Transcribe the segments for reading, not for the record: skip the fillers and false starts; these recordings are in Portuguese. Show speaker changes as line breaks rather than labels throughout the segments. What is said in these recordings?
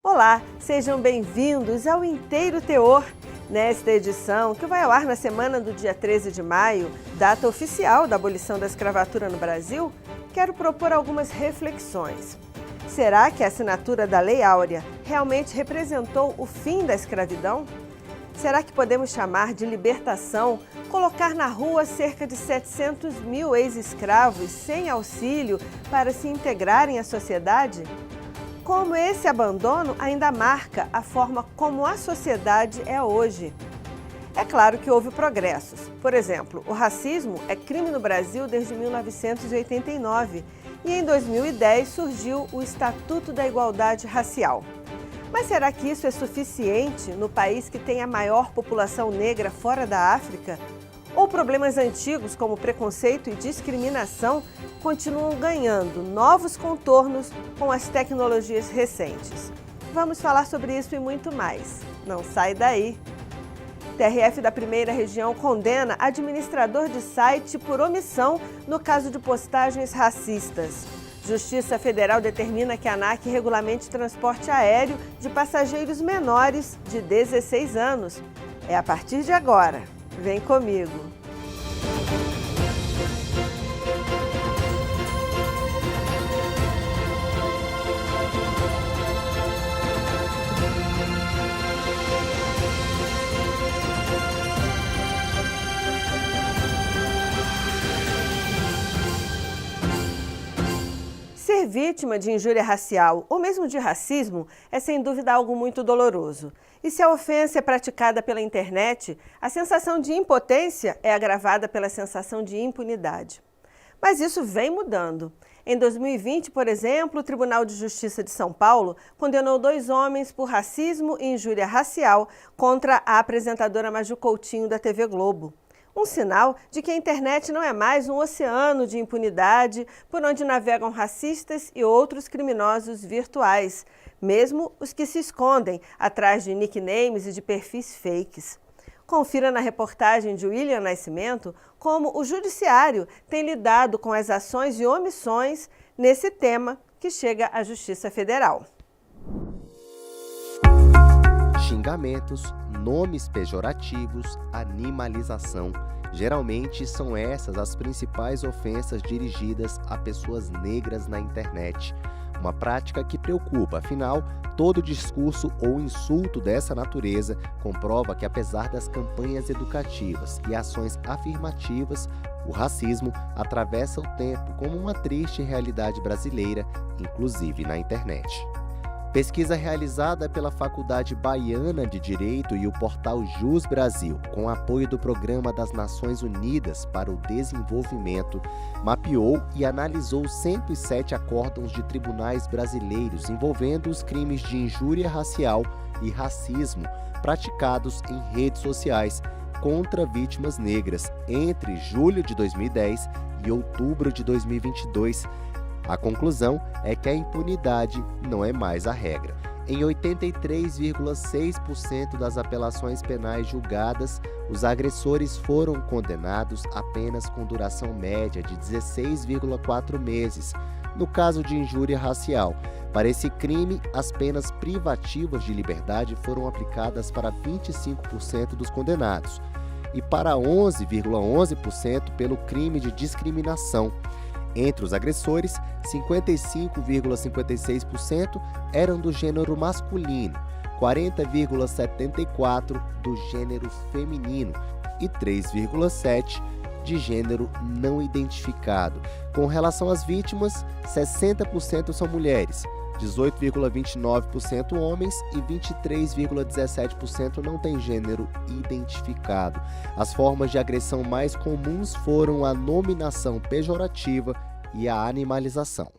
Olá, sejam bem-vindos ao Inteiro Teor. Nesta edição, que vai ao ar na semana do dia 13 de maio, data oficial da abolição da escravatura no Brasil, quero propor algumas reflexões. Será que a assinatura da Lei Áurea realmente representou o fim da escravidão? Será que podemos chamar de libertação colocar na rua cerca de 700 mil ex-escravos sem auxílio para se integrarem à sociedade? Como esse abandono ainda marca a forma como a sociedade é hoje. É claro que houve progressos. Por exemplo, o racismo é crime no Brasil desde 1989 e em 2010 surgiu o Estatuto da Igualdade Racial. Mas será que isso é suficiente no país que tem a maior população negra fora da África? Ou problemas antigos como preconceito e discriminação continuam ganhando novos contornos com as tecnologias recentes? Vamos falar sobre isso e muito mais. Não sai daí! TRF da Primeira Região condena administrador de site por omissão no caso de postagens racistas. Justiça Federal determina que a ANAC regulamente transporte aéreo de passageiros menores de 16 anos. É a partir de agora. Vem comigo! Ser vítima de injúria racial ou mesmo de racismo é sem dúvida algo muito doloroso. E se a ofensa é praticada pela internet, a sensação de impotência é agravada pela sensação de impunidade. Mas isso vem mudando. Em 2020, por exemplo, o Tribunal de Justiça de São Paulo condenou 2 homens por racismo e injúria racial contra a apresentadora Maju Coutinho da TV Globo. Um sinal de que a internet não é mais um oceano de impunidade por onde navegam racistas e outros criminosos virtuais, mesmo os que se escondem atrás de nicknames e de perfis fakes. Confira na reportagem de William Nascimento como o Judiciário tem lidado com as ações e omissões nesse tema que chega à Justiça Federal.
Xingamentos, nomes pejorativos, animalização. Geralmente são essas as principais ofensas dirigidas a pessoas negras na internet. Uma prática que preocupa, afinal, todo discurso ou insulto dessa natureza comprova que, apesar das campanhas educativas e ações afirmativas, o racismo atravessa o tempo como uma triste realidade brasileira, inclusive na internet. Pesquisa realizada pela Faculdade Baiana de Direito e o portal Jus Brasil, com apoio do Programa das Nações Unidas para o Desenvolvimento, mapeou e analisou 107 acórdãos de tribunais brasileiros envolvendo os crimes de injúria racial e racismo praticados em redes sociais contra vítimas negras entre julho de 2010 e outubro de 2022. A conclusão é que a impunidade não é mais a regra. Em 83,6% das apelações penais julgadas, os agressores foram condenados apenas com duração média de 16,4 meses. No caso de injúria racial, para esse crime, as penas privativas de liberdade foram aplicadas para 25% dos condenados e para 11,11% pelo crime de discriminação. Entre os agressores, 55,56% eram do gênero masculino, 40,74% do gênero feminino e 3,7% de gênero não identificado. Com relação às vítimas, 60% são mulheres, 18,29% homens e 23,17% não têm gênero identificado. As formas de agressão mais comuns foram a nominação pejorativa e a animalização.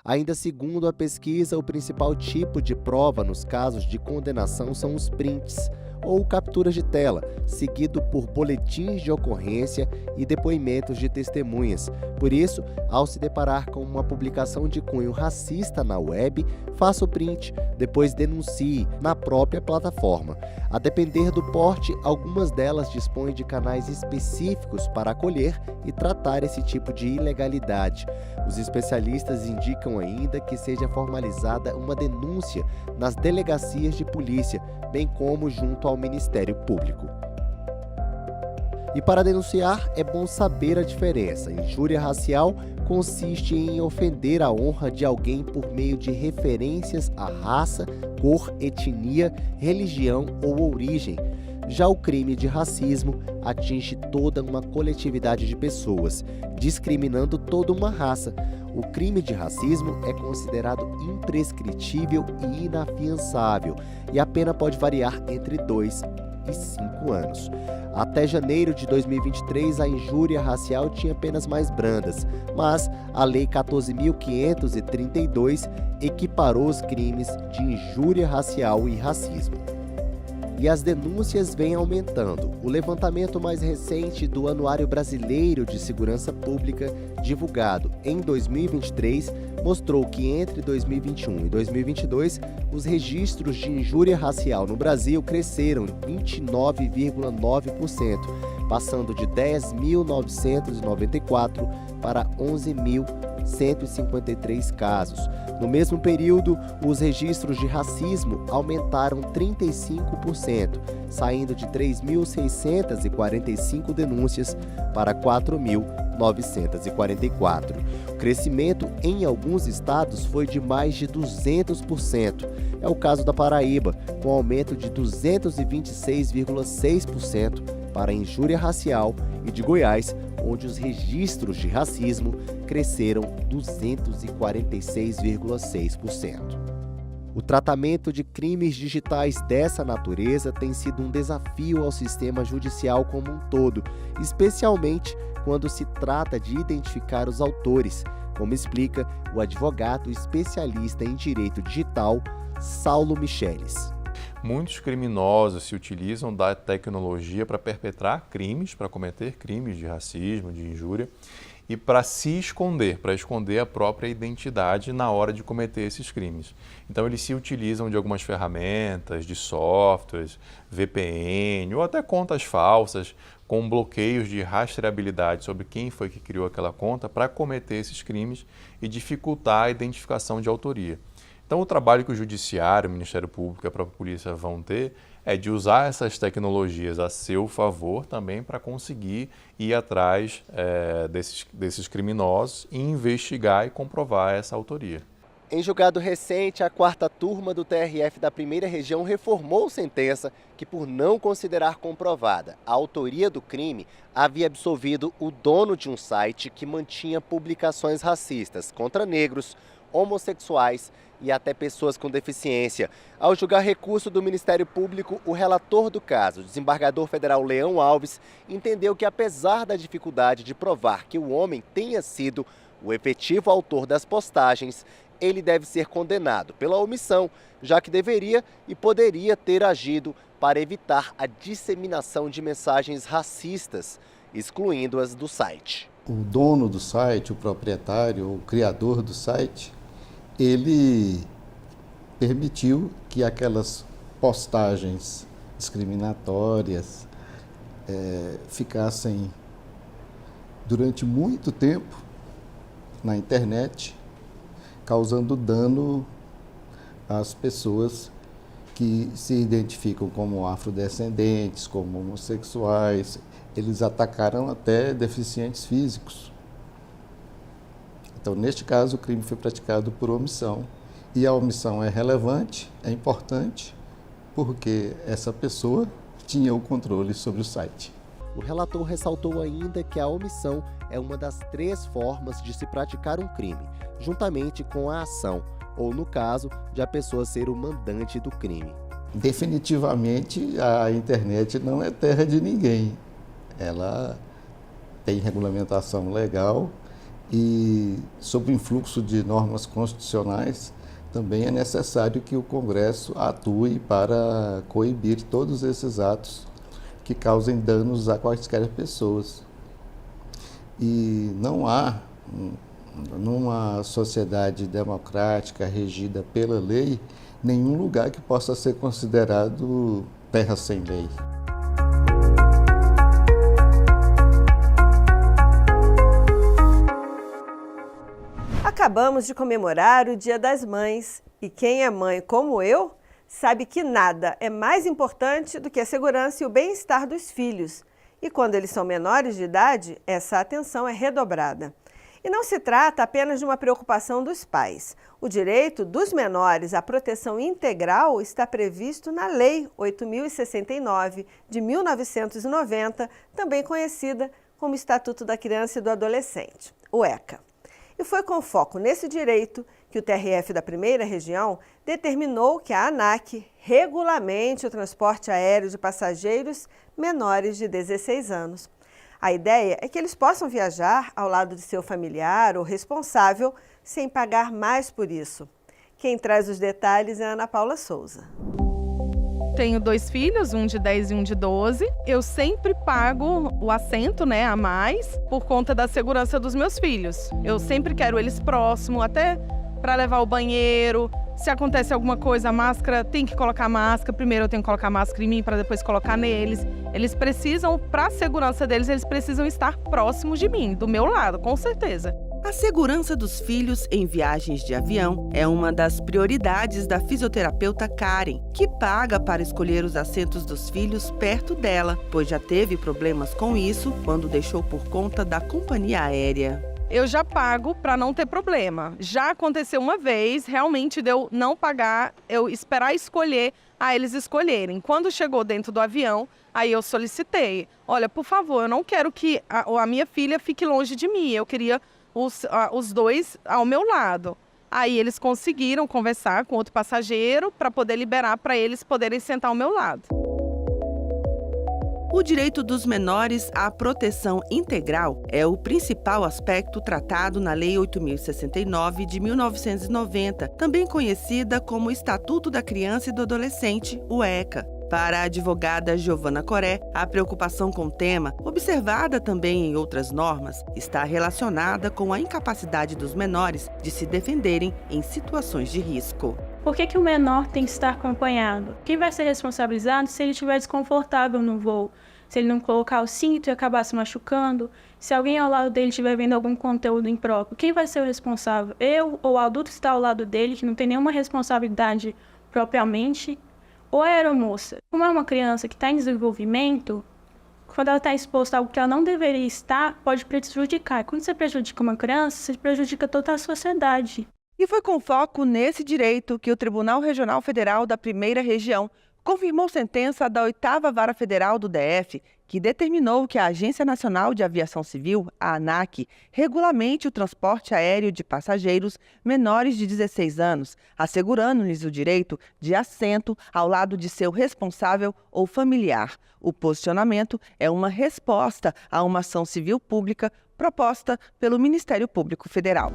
Ainda segundo a pesquisa, o principal tipo de prova nos casos de condenação são os prints. ou capturas de tela, seguido por boletins de ocorrência e depoimentos de testemunhas. Por isso, ao se deparar com uma publicação de cunho racista na web, faça o print, depois denuncie na própria plataforma. A depender do porte, algumas delas dispõem de canais específicos para acolher e tratar esse tipo de ilegalidade. Os especialistas indicam ainda que seja formalizada uma denúncia nas delegacias de polícia, bem como junto ao Ministério Público. E para denunciar, é bom saber a diferença. Injúria racial consiste em ofender a honra de alguém por meio de referências à raça, cor, etnia, religião ou origem. Já o crime de racismo atinge toda uma coletividade de pessoas, discriminando toda uma raça. O crime de racismo é considerado imprescritível e inafiançável, e a pena pode variar entre 2 e 5 anos. Até janeiro de 2023, a injúria racial tinha penas mais brandas, mas a Lei 14.532 equiparou os crimes de injúria racial e racismo. E as denúncias vêm aumentando. O levantamento mais recente do Anuário Brasileiro de Segurança Pública, divulgado em 2023, mostrou que entre 2021 e 2022, os registros de injúria racial no Brasil cresceram 29,9%, passando de 10.994 para 11.153 casos. No mesmo período, os registros de racismo aumentaram 35%, saindo de 3.645 denúncias para 4.944. O crescimento em alguns estados foi de mais de 200%. É o caso da Paraíba, com aumento de 226,6% para a injúria racial, e de Goiás, onde os registros de racismo cresceram 246,6%. O tratamento de crimes digitais dessa natureza tem sido um desafio ao sistema judicial como um todo, especialmente quando se trata de identificar os autores, como explica o advogado especialista em direito digital, Saulo Micheles.
Muitos criminosos se utilizam da tecnologia para perpetrar crimes, para cometer crimes de racismo, de injúria, e para se esconder, para esconder a própria identidade na hora de cometer esses crimes. Então eles se utilizam de algumas ferramentas, de softwares, VPN ou até contas falsas com bloqueios de rastreabilidade sobre quem foi que criou aquela conta para cometer esses crimes e dificultar a identificação de autoria. Então o trabalho que o Judiciário, o Ministério Público e a própria Polícia vão ter é de usar essas tecnologias a seu favor também para conseguir ir atrás desses criminosos e investigar e comprovar essa autoria.
Em julgado recente, a 4ª turma do TRF da Primeira Região reformou sentença que, por não considerar comprovada a autoria do crime, havia absolvido o dono de um site que mantinha publicações racistas contra negros, homossexuais e até pessoas com deficiência. Ao julgar recurso do Ministério Público, o relator do caso, o desembargador federal Leão Alves, entendeu que, apesar da dificuldade de provar que o homem tenha sido o efetivo autor das postagens, ele deve ser condenado pela omissão, já que deveria e poderia ter agido para evitar a disseminação de mensagens racistas, excluindo-as do site.
O dono do site, o proprietário, o criador do site, ele permitiu que aquelas postagens discriminatórias ficassem durante muito tempo na internet, causando dano às pessoas que se identificam como afrodescendentes, como homossexuais. Eles atacaram até deficientes físicos. Então, neste caso, o crime foi praticado por omissão. E a omissão é relevante, é importante, porque essa pessoa tinha o controle sobre o site.
O relator ressaltou ainda que a omissão é uma das 3 formas de se praticar um crime, juntamente com a ação, ou no caso, de a pessoa ser o mandante do crime.
Definitivamente, a internet não é terra de ninguém. Ela tem regulamentação legal e, sob o influxo de normas constitucionais, também é necessário que o Congresso atue para coibir todos esses atos que causem danos a quaisquer pessoas. E não há, numa sociedade democrática regida pela lei, nenhum lugar que possa ser considerado terra sem lei.
Acabamos de comemorar o Dia das Mães e quem é mãe como eu sabe que nada é mais importante do que a segurança e o bem-estar dos filhos. E quando eles são menores de idade, essa atenção é redobrada. E não se trata apenas de uma preocupação dos pais. O direito dos menores à proteção integral está previsto na Lei 8.069 de 1990, também conhecida como Estatuto da Criança e do Adolescente, o ECA. E foi com foco nesse direito que o TRF da Primeira Região determinou que a ANAC regulamente o transporte aéreo de passageiros menores de 16 anos. A ideia é que eles possam viajar ao lado de seu familiar ou responsável sem pagar mais por isso. Quem traz os detalhes é a Ana Paula Souza.
Tenho 2 filhos, um de 10 e um de 12. Eu sempre pago o assento, a mais, por conta da segurança dos meus filhos. Eu sempre quero eles próximos, até para levar ao banheiro. Se acontece alguma coisa, a máscara, tem que colocar máscara. Primeiro eu tenho que colocar máscara em mim para depois colocar neles. Eles precisam, para a segurança deles, eles precisam estar próximos de mim, do meu lado, com certeza.
A segurança dos filhos em viagens de avião é uma das prioridades da fisioterapeuta Karen, que paga para escolher os assentos dos filhos perto dela, pois já teve problemas com isso quando deixou por conta da companhia aérea.
Eu já pago para não ter problema. Já aconteceu uma vez, realmente de eu não pagar, eu esperar escolher, eles escolherem. Quando chegou dentro do avião, aí eu solicitei, olha, por favor, eu não quero que a minha filha fique longe de mim, eu queria os 2 ao meu lado. Aí eles conseguiram conversar com outro passageiro para poder liberar para eles poderem sentar ao meu lado.
O direito dos menores à proteção integral é o principal aspecto tratado na Lei 8.069 de 1990, também conhecida como Estatuto da Criança e do Adolescente, o ECA. Para a advogada Giovana Coré, a preocupação com o tema, observada também em outras normas, está relacionada com a incapacidade dos menores de se defenderem em situações de risco.
Por que o menor tem que estar acompanhado? Quem vai ser responsabilizado se ele estiver desconfortável no voo? Se ele não colocar o cinto e acabar se machucando? Se alguém ao lado dele estiver vendo algum conteúdo impróprio, quem vai ser o responsável? Eu ou o adulto que está ao lado dele, que não tem nenhuma responsabilidade propriamente? Ou a aeromoça? Como é uma criança que está em desenvolvimento, quando ela está exposta a algo que ela não deveria estar, pode prejudicar. Quando você prejudica uma criança, você prejudica toda a sociedade.
E foi com foco nesse direito que o Tribunal Regional Federal da Primeira Região confirmou sentença da 8ª Vara Federal do DF, que determinou que a Agência Nacional de Aviação Civil, a ANAC, regulamente o transporte aéreo de passageiros menores de 16 anos, assegurando-lhes o direito de assento ao lado de seu responsável ou familiar. O posicionamento é uma resposta a uma ação civil pública proposta pelo Ministério Público Federal.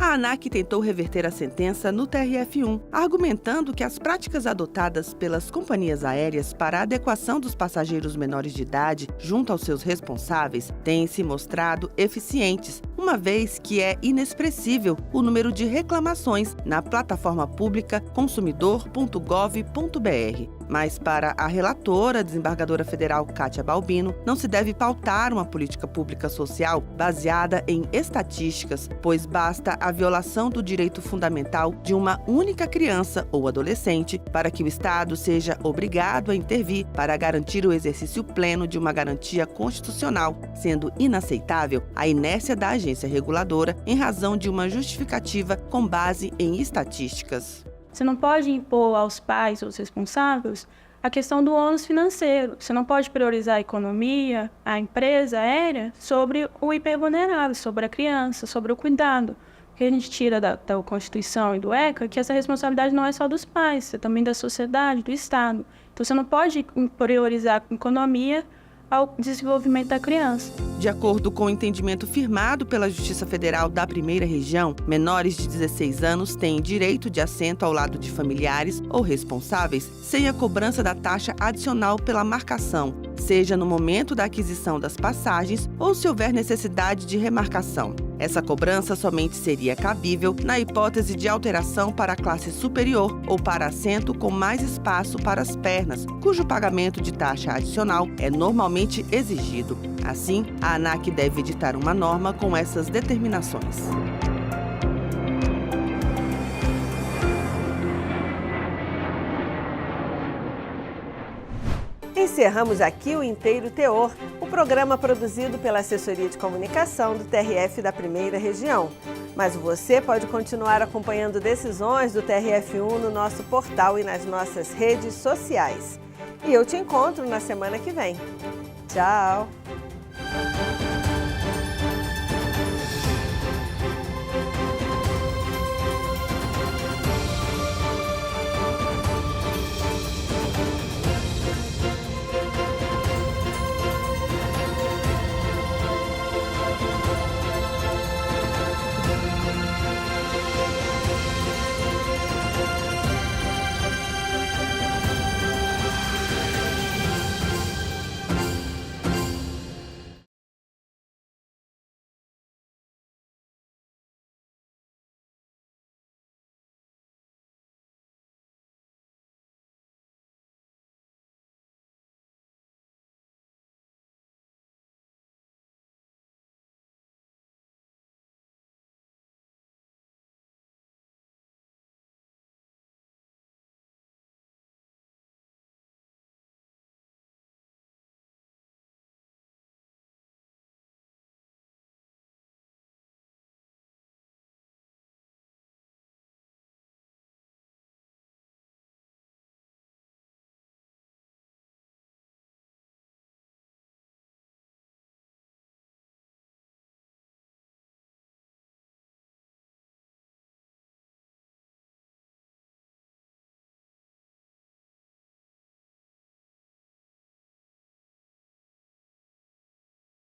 A ANAC tentou reverter a sentença no TRF1, argumentando que as práticas adotadas pelas companhias aéreas para a adequação dos passageiros menores de idade junto aos seus responsáveis têm se mostrado eficientes, uma vez que é inexpressível o número de reclamações na plataforma pública consumidor.gov.br. Mas para a relatora, desembargadora federal Kátia Balbino, não se deve pautar uma política pública social baseada em estatísticas, pois basta a violação do direito fundamental de uma única criança ou adolescente para que o Estado seja obrigado a intervir para garantir o exercício pleno de uma garantia constitucional, sendo inaceitável a inércia da agência reguladora em razão de uma justificativa com base em estatísticas.
Você não pode impor aos pais ou aos responsáveis a questão do ônus financeiro. Você não pode priorizar a economia, a empresa aérea, sobre o hipervulnerável, sobre a criança, sobre o cuidado. Porque a gente tira da Constituição e do ECA que essa responsabilidade não é só dos pais, é também da sociedade, do Estado. Então você não pode priorizar a economia ao desenvolvimento da criança.
De acordo com o entendimento firmado pela Justiça Federal da Primeira Região, menores de 16 anos têm direito de assento ao lado de familiares ou responsáveis sem a cobrança da taxa adicional pela marcação, seja no momento da aquisição das passagens ou se houver necessidade de remarcação. Essa cobrança somente seria cabível na hipótese de alteração para a classe superior ou para assento com mais espaço para as pernas, cujo pagamento de taxa adicional é normalmente exigido. Assim, a ANAC deve editar uma norma com essas determinações.
Encerramos aqui o Inteiro Teor, o programa produzido pela Assessoria de Comunicação do TRF da Primeira Região. Mas você pode continuar acompanhando decisões do TRF1 no nosso portal e nas nossas redes sociais. E eu te encontro na semana que vem. Tchau!